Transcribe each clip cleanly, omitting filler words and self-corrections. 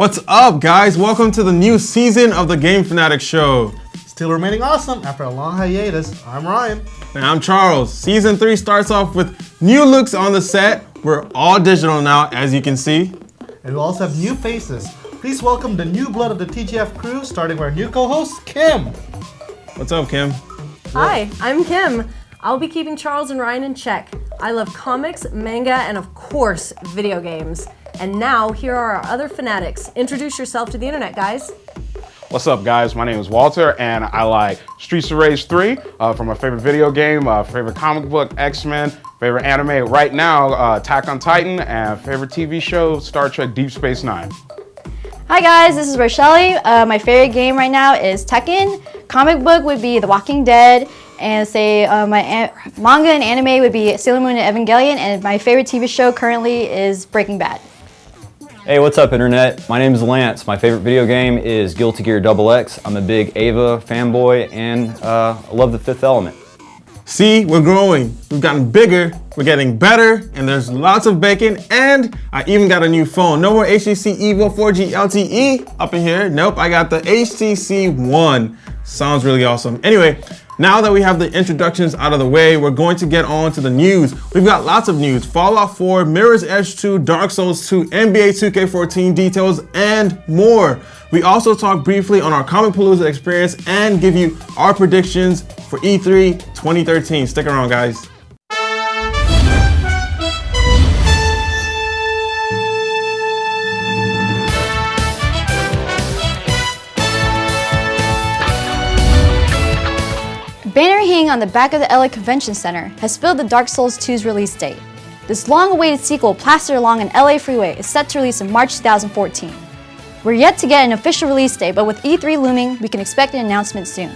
What's up, guys? Welcome to the new season of the Game Fanatics Show. Still remaining awesome after a long hiatus. I'm Ryan. And I'm Charles. Season 3 starts off with new looks on the set. We're all digital now, as you can see. And we also have new faces. Please welcome the new blood of the TGF crew, starting with our new co-host, Kim. What's up, Kim? Hi, I'm Kim. I'll be keeping Charles and Ryan in check. I love comics, manga, and of course, video games. And now, here are our other fanatics. Introduce yourself to the internet, guys. What's up, guys? My name is Walter, and I like Streets of Rage 3 from my favorite video game, favorite comic book, X-Men, favorite anime right now, Attack on Titan, and favorite TV show, Star Trek Deep Space Nine. Hi guys, this is Rochellie. My favorite game right now is Tekken. Comic book would be The Walking Dead, and my manga and anime would be Sailor Moon and Evangelion, and my favorite TV show currently is Breaking Bad. Hey, what's up, internet? My name is Lance. My favorite video game is Guilty Gear XX. I'm a big Ava fanboy, and I love The Fifth Element. See, we're growing. We've gotten bigger, we're getting better, and there's lots of bacon, and I even got a new phone. No more HTC Evo 4G LTE up in here. Nope, I got the HTC One. Sounds really awesome. Anyway, now that we have the introductions out of the way, we're going to get on to the news. We've got lots of news. Fallout 4, Mirror's Edge 2, Dark Souls 2, NBA 2K14 details, and more. We also talk briefly on our Comicpalooza experience and give you our predictions for E3 2013. Stick around, guys. Banner hanging on the back of the LA Convention Center has spilled the Dark Souls 2's release date. This long-awaited sequel plastered along an LA freeway is set to release in March 2014. We're yet to get an official release date, but with E3 looming, we can expect an announcement soon.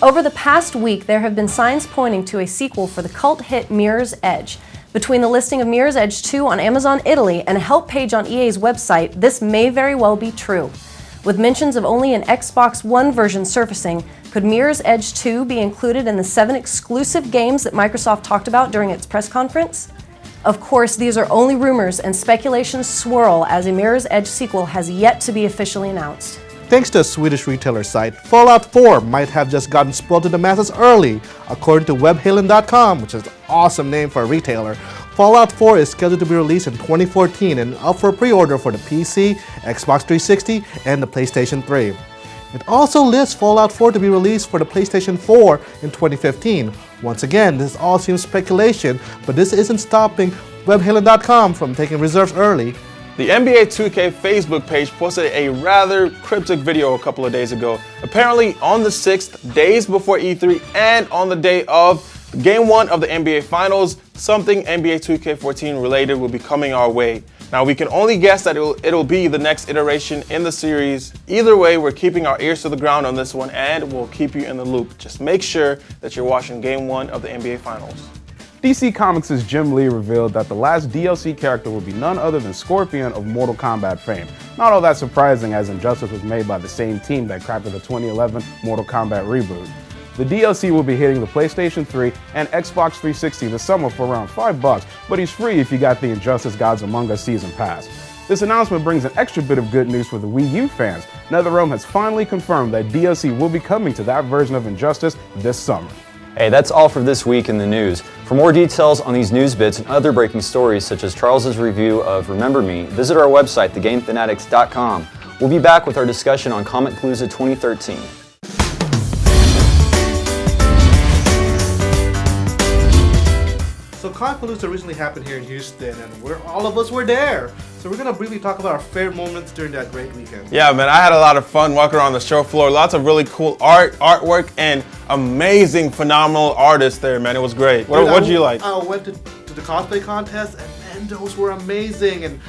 Over the past week, there have been signs pointing to a sequel for the cult hit Mirror's Edge. Between the listing of Mirror's Edge 2 on Amazon Italy and a help page on EA's website, this may very well be true. With mentions of only an Xbox One version surfacing, could Mirror's Edge 2 be included in the 7 exclusive games that Microsoft talked about during its press conference? Of course, these are only rumors and speculations swirl as a Mirror's Edge sequel has yet to be officially announced. Thanks to a Swedish retailer site, Fallout 4 might have just gotten spoiled to the masses early. According to webhalen.com, which is an awesome name for a retailer, Fallout 4 is scheduled to be released in 2014 and up for pre-order for the PC, Xbox 360, and the PlayStation 3. It also lists Fallout 4 to be released for the PlayStation 4 in 2015. Once again, this all seems speculation, but this isn't stopping webhalen.com from taking reserves early. The NBA 2K Facebook page posted a rather cryptic video a couple of days ago. Apparently on the 6th, days before E3 and on the day of Game 1 of the NBA Finals, something NBA 2K14 related will be coming our way. Now we can only guess that it'll be the next iteration in the series. Either way, we're keeping our ears to the ground on this one and we'll keep you in the loop. Just make sure that you're watching Game 1 of the NBA Finals. DC Comics' Jim Lee revealed that the last DLC character will be none other than Scorpion of Mortal Kombat fame. Not all that surprising, as Injustice was made by the same team that crafted the 2011 Mortal Kombat reboot. The DLC will be hitting the PlayStation 3 and Xbox 360 this summer for around $5, but he's free if you got the Injustice Gods Among Us Season Pass. This announcement brings an extra bit of good news for the Wii U fans. NetherRealm has finally confirmed that DLC will be coming to that version of Injustice this summer. Hey, that's all for this week in the news. For more details on these news bits and other breaking stories, such as Charles's review of Remember Me, visit our website, thegamefanatics.com. We'll be back with our discussion on Comicpalooza 2013. So Comicpalooza recently happened here in Houston, and all of us were there. So we're going to briefly talk about our favorite moments during that great weekend. Yeah, man, I had a lot of fun walking around the show floor. Lots of really cool artwork, and amazing, phenomenal artists there, man. It was great. What did you like? I went to the cosplay contest, and man, those were amazing. And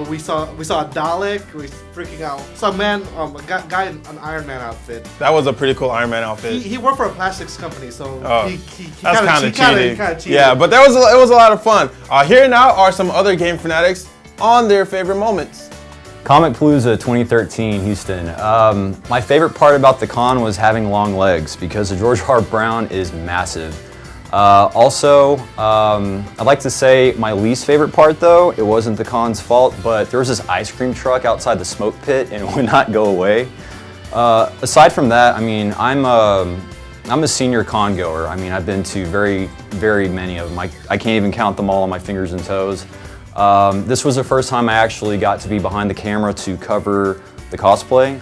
we saw a Dalek. We freaking out. Saw a guy in an Iron Man outfit. That was a pretty cool Iron Man outfit. He worked for a plastics company, so he that's kind of cheating. cheated. Yeah, but it was a lot of fun. Here now are some other Game Fanatics on their favorite moments. Comicpalooza 2013, Houston. My favorite part about the con was having long legs because the George R. Brown is massive. Also, I'd like to say my least favorite part though, it wasn't the con's fault, but there was this ice cream truck outside the smoke pit and it would not go away. Aside from that, I mean, I'm a senior con goer. I mean, I've been to very many of them. I can't even count them all on my fingers and toes. This was the first time I actually got to be behind the camera to cover the cosplay.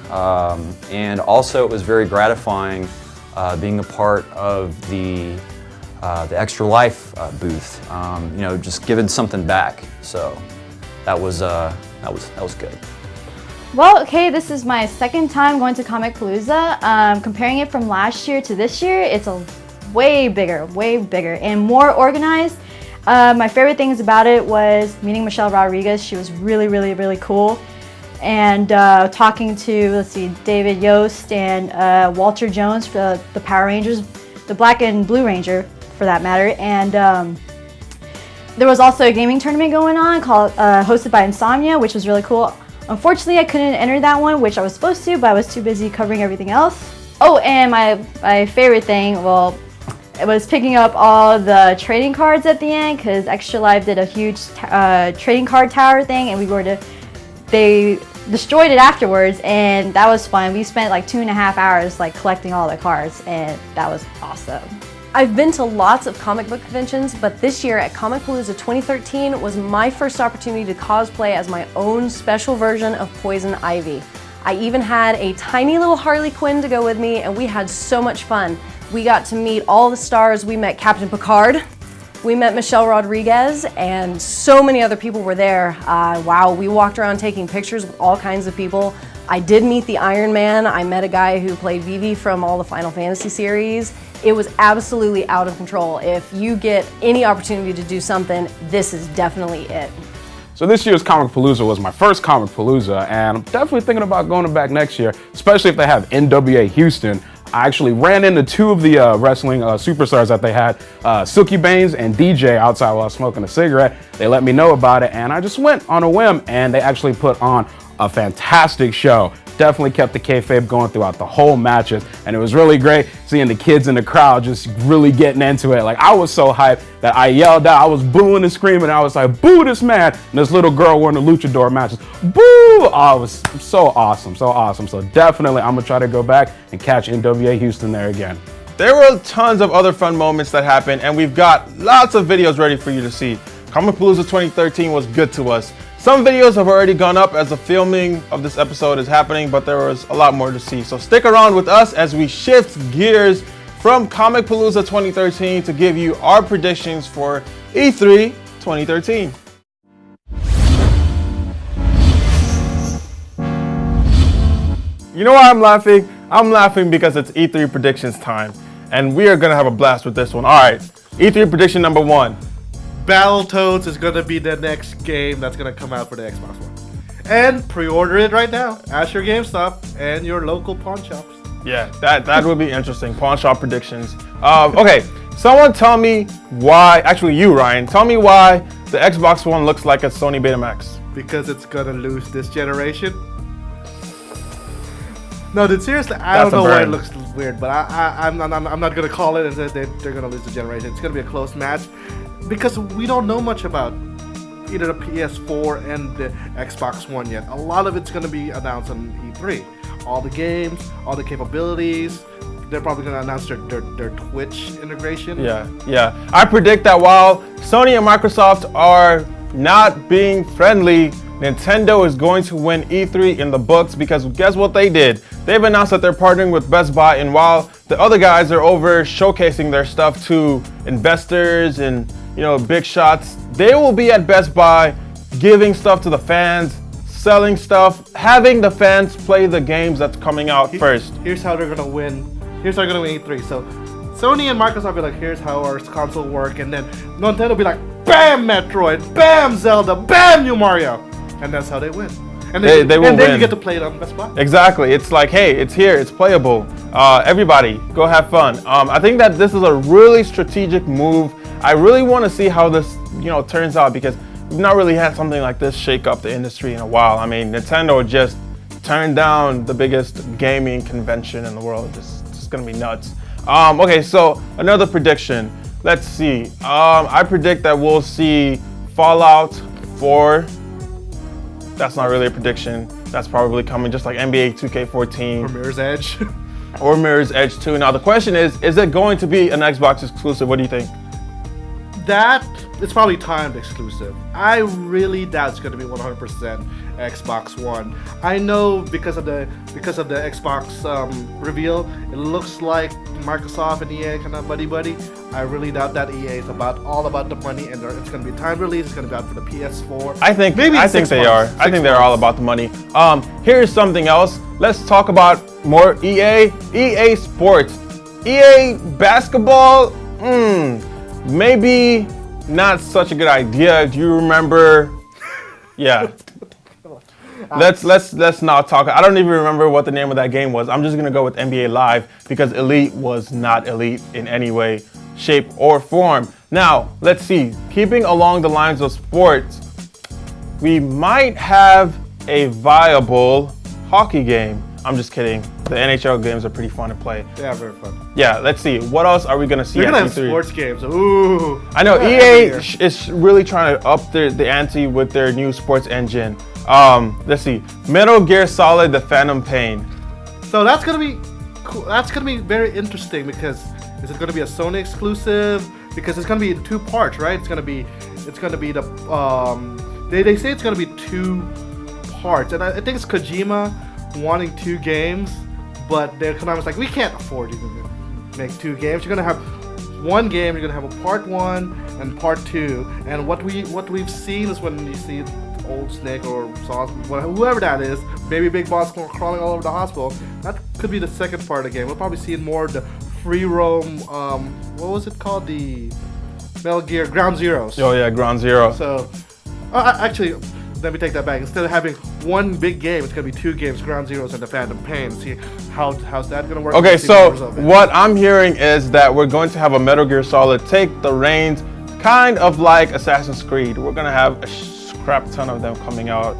And also it was very gratifying being a part of the Extra Life booth. You know, just giving something back. So that was good. Well, okay, this is my second time going to Comicpalooza. Comparing it from last year to this year, it's a way bigger, and more organized. My favorite things about it was meeting Michelle Rodriguez. She was really cool. And talking to, let's see, David Yost and Walter Jones for the Power Rangers, the Black and Blue Ranger for that matter. And there was also a gaming tournament going on called hosted by Insomnia, which was really cool. Unfortunately, I couldn't enter that one, which I was supposed to, but I was too busy covering everything else. Oh, and my favorite thing, well, it was picking up all the trading cards at the end, because Extra Life did a huge trading card tower thing, and they destroyed it afterwards, and that was fun. We spent like 2.5 hours like collecting all the cards, and that was awesome. I've been to lots of comic book conventions, but this year at Comicpalooza 2013 was my first opportunity to cosplay as my own special version of Poison Ivy. I even had a tiny little Harley Quinn to go with me, and we had so much fun. We got to meet all the stars. We met Captain Picard, we met Michelle Rodriguez, and so many other people were there. Wow, we walked around taking pictures with all kinds of people. I did meet the Iron Man. I met a guy who played Vivi from all the Final Fantasy series. It was absolutely out of control. If you get any opportunity to do something, this is definitely it. So this year's Comicpalooza was my first Comicpalooza, and I'm definitely thinking about going back next year, especially if they have NWA Houston. I actually ran into two of the wrestling superstars that they had, Silky Baines and DJ, outside while I was smoking a cigarette. They let me know about it, and I just went on a whim, and they actually put on a fantastic show. Definitely kept the kayfabe going throughout the whole matches, and it was really great seeing the kids in the crowd just really getting into it. Like, I was so hyped that I yelled out, I was booing and screaming, I was like, boo this man, and this little girl wearing the luchador matches, boo! Oh, it was so awesome, so awesome. So definitely I'm gonna try to go back and catch NWA Houston there again. There were tons of other fun moments that happened, and we've got lots of videos ready for you to see. Comicpalooza 2013 was good to us. Some videos have already gone up as the filming of this episode is happening, but there was a lot more to see. So stick around with us as we shift gears from Comicpalooza 2013 to give you our predictions for E3 2013. You know why I'm laughing? I'm laughing because it's E3 predictions time, and we are gonna have a blast with this one. All right, E3 prediction number 1. Battletoads is gonna be the next game that's gonna come out for the Xbox One. And pre-order it right now at your GameStop and your local pawn shops. Yeah, that would be interesting. Pawn shop predictions. Okay, someone tell me why, actually you, Ryan, tell me why the Xbox One looks like a Sony Betamax. Because it's gonna lose this generation. No, dude, seriously, I don't know why it looks weird, but I'm not gonna call it and say they're gonna lose the generation. It's gonna be a close match. Because we don't know much about either the PS4 and the Xbox One yet. A lot of it's going to be announced on E3. All the games, all the capabilities. They're probably going to announce their Twitch integration. Yeah. I predict that while Sony and Microsoft are not being friendly, Nintendo is going to win E3 in the books, because guess what they did? They've announced that they're partnering with Best Buy, and while the other guys are over showcasing their stuff to investors and big shots, they will be at Best Buy giving stuff to the fans, selling stuff, having the fans play the games that's coming out first. Here's how they're gonna win. Here's how they're gonna win E3. So Sony and Microsoft will be like, here's how our console work, and then Nintendo will be like, bam Metroid, bam Zelda, bam new Mario, and that's how they win. And then, they will and then win. You get to play it on Best Buy. Exactly. It's like, hey, it's here, it's playable. Everybody, go have fun. I think that this is a really strategic move. I really want to see how this, turns out, because we've not really had something like this shake up the industry in a while. I mean, Nintendo just turned down the biggest gaming convention in the world. It's just gonna be nuts. Okay, so another prediction. let's see. I predict that we'll see Fallout 4. That's not really a prediction. That's probably coming just like NBA 2K14. Or Mirror's Edge. Or Mirror's Edge 2. Now the question is it going to be an Xbox exclusive? What do you think? That, it's probably timed exclusive. I really doubt it's going to be 100% Xbox One. I know because of the Xbox reveal, it looks like Microsoft and EA kind of buddy. I really doubt that EA is all about the money, and it's going to be time release. It's going to be out for the PS4. I think they are. I think they're all about the money. Here's something else. Let's talk about more EA. EA Sports. EA Basketball. Maybe not such a good idea. Do you remember? Yeah. Let's not talk. I don't even remember what the name of that game was. I'm just gonna go with NBA Live because Elite was not elite in any way, shape, or form. Now, let's see. Keeping along the lines of sports, we might have a viable hockey game. I'm just kidding. The NHL games are pretty fun to play. Yeah, very fun. Yeah, let's see. What else are we gonna see? You're gonna at have E3? sports games. Ooh. I know EA is really trying to up the ante with their new sports engine. Let's see. Metal Gear Solid: The Phantom Pain. So that's gonna be cool. That's gonna be very interesting because is it gonna be a Sony exclusive? Because it's gonna be in 2 parts, right? It's gonna be the they say it's gonna be 2 parts, and I think it's Kojima wanting 2 games, but they're kind of like, we can't afford to make 2 games. You're gonna have 1 game. You're gonna have a part 1 and part 2. And what we've seen is when you see Old Snake or Sauce, whoever that is, Baby Big Boss crawling all over the hospital, that could be the second part of the game. We'll probably see more of the free roam. What was it called? The Metal Gear Ground Zeroes. Oh yeah, Ground Zero. So, actually, let me take that back. Instead of having 1 big game, it's gonna be 2 games: Ground Zeroes and the Phantom Pain. See how's that gonna work? Okay, so what I'm hearing is that we're going to have a Metal Gear Solid take the reins, kind of like Assassin's Creed. We're gonna have a crap ton of them coming out.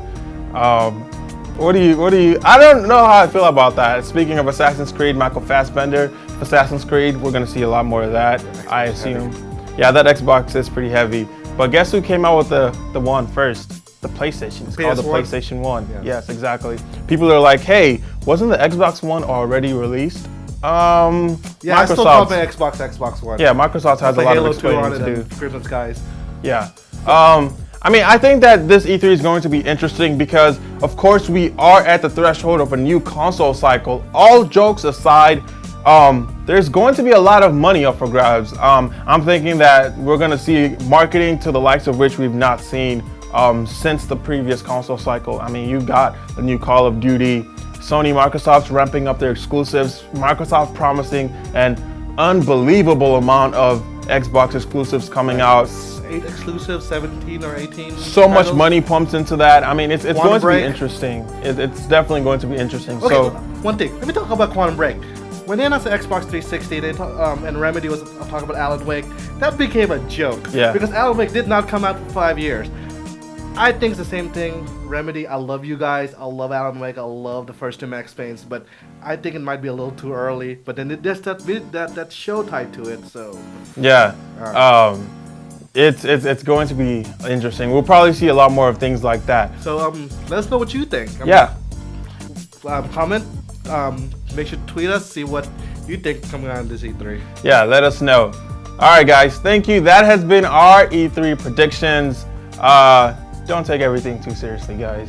What do you? I don't know how I feel about that. Speaking of Assassin's Creed, Michael Fassbender, Assassin's Creed, we're gonna see a lot more of that. I assume. Yeah, that Xbox is pretty heavy. But guess who came out with the one first? The PlayStation. It's called the PlayStation 1. Yes, exactly. People are like, hey, wasn't the Xbox One already released? Yeah, I still call it Xbox One. Yeah, Microsoft has a lot of explaining to do. Crimson Skies. Yeah. I mean, I think that this E3 is going to be interesting because, of course, we are at the threshold of a new console cycle. All jokes aside, there's going to be a lot of money up for grabs. I'm thinking that we're going to see marketing to the likes of which we've not seen since the previous console cycle. I mean, you got the new Call of Duty, Sony, Microsoft's ramping up their exclusives, Microsoft promising an unbelievable amount of Xbox exclusives coming out. 8 exclusives, 17 or 18. So much money pumped into that. I mean, it's going to be interesting. It's definitely going to be interesting. Okay, so one thing. Let me talk about Quantum Break. When they announced the Xbox 360, and Remedy was talking about Alan Wake, that became a joke. Yeah. Because Alan Wake did not come out for 5 years. I think it's the same thing. Remedy, I love you guys. I love Alan Wake. I love the first 2 Max Paynes, but I think it might be a little too early. But then there's that show tied to it, so. Yeah. Right. It's going to be interesting. We'll probably see a lot more of things like that. So let us know what you think. Comment. Make sure to tweet us. See what you think coming out of this E3. Yeah, let us know. All right, guys. Thank you. That has been our E3 predictions. Don't take everything too seriously, guys.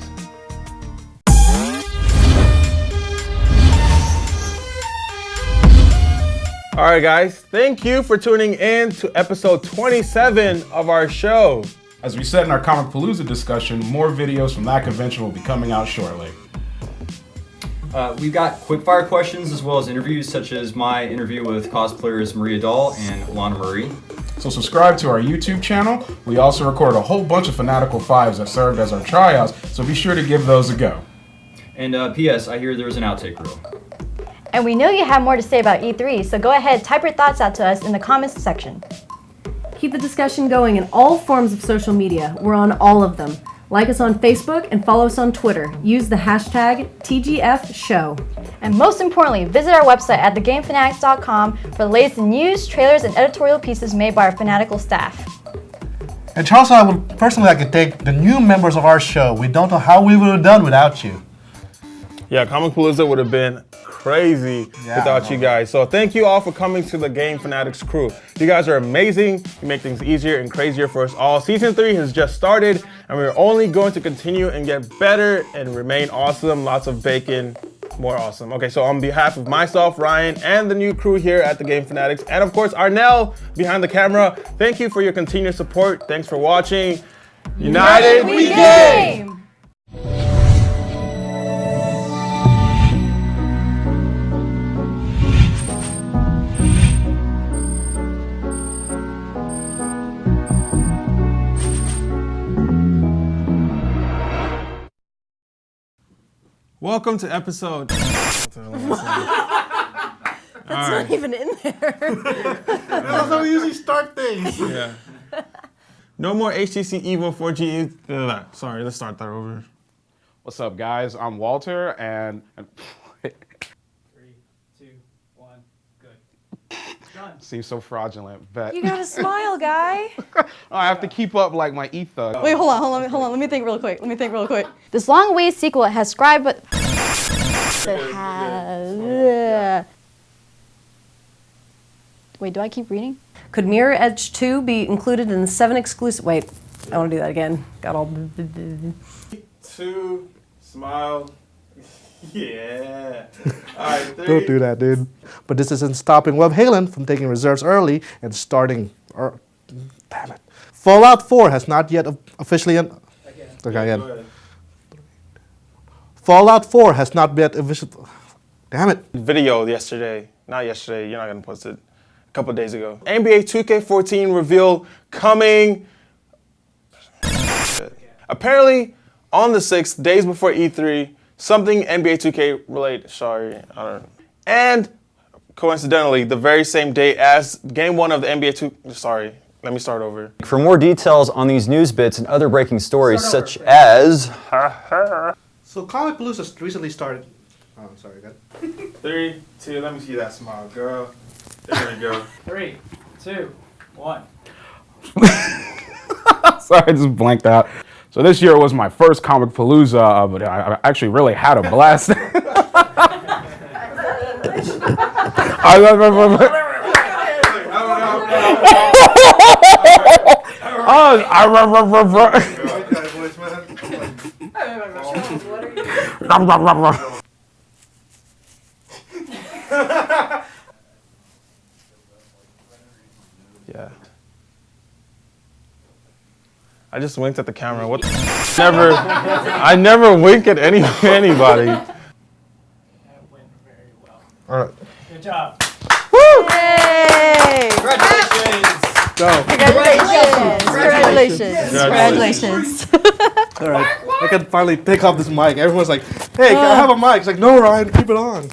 All right, guys, thank you for tuning in to episode 27 of our show. As we said in our Comicpalooza discussion, more videos from that convention will be coming out shortly. We've got quickfire questions as well as interviews, such as my interview with cosplayers Maria Dahl and Lana Marie. So subscribe to our YouTube channel. We also recorded a whole bunch of Fanatical 5s that served as our tryouts, so be sure to give those a go. And P.S. I hear there's an outtake reel. And we know you have more to say about E3, so go ahead, type your thoughts out to us in the comments section. Keep the discussion going in all forms of social media. We're on all of them. Like us on Facebook and follow us on Twitter. Use the hashtag TGFshow. And most importantly, visit our website at thegamefanatics.com for the latest news, trailers, and editorial pieces made by our fanatical staff. And Charles and I would personally like to thank the new members of our show. We don't know how we would have done without you. Yeah, Comicpalooza would have been crazy without you guys. So thank you all for coming to the Game Fanatics crew. You guys are amazing. You make things easier and crazier for us all. Season 3 has just started, and we're only going to continue and get better and remain awesome. Lots of bacon, more awesome. Okay, so on behalf of myself, Ryan, and the new crew here at the Game Fanatics, and of course Arnell behind the camera, thank you for your continued support. Thanks for watching. United we game! Welcome to episode. That's not even in there. That's how we usually start things. Yeah. No more HTC Evo 4G. Sorry, let's start that over. What's up, guys? I'm Walter, and 3, 2, 1, good. Done. seems so fraudulent, but You gotta smile, guy. I have to keep up like my ethos. Wait, hold on. Let me think real quick. This long-awaited sequel has scribed, but Wait, do I keep reading? Could Mirror Edge 2 be included in the 7 exclusive? Wait, I want to do that again. Got all. 2, smile. Yeah. All right, 3. Don't do that, dude. But this isn't stopping Webhalen from taking reserves early and starting. Damn it. Fallout 4 has not yet officially. Okay, again. Go ahead. Fallout 4 has not yet officially. Damn it. Video yesterday. Not yesterday. You're not gonna post it. A couple days ago. NBA 2K14 reveal coming. Apparently, on the 6th, days before E3, something NBA 2K related. Sorry, I don't know. And coincidentally, the very same day as Game 1 of the NBA 2. Sorry, let me start over. For more details on these news bits and other breaking stories, such as. So Comicpalooza recently started. Oh, sorry, again. 3, 2. Let me see that smile, girl. There we go. 3, 2, 1. Sorry, I just blanked out. So this year was my first Comicpalooza, but I actually really had a blast. Yeah. I just winked at the camera. What? Never. I never wink at anybody. That went very well. All right. Good job. Yay! Go. Congratulations. All right. I can finally take off this mic. Everyone's like, hey, can I have a mic? It's like, no, Ryan, keep it on.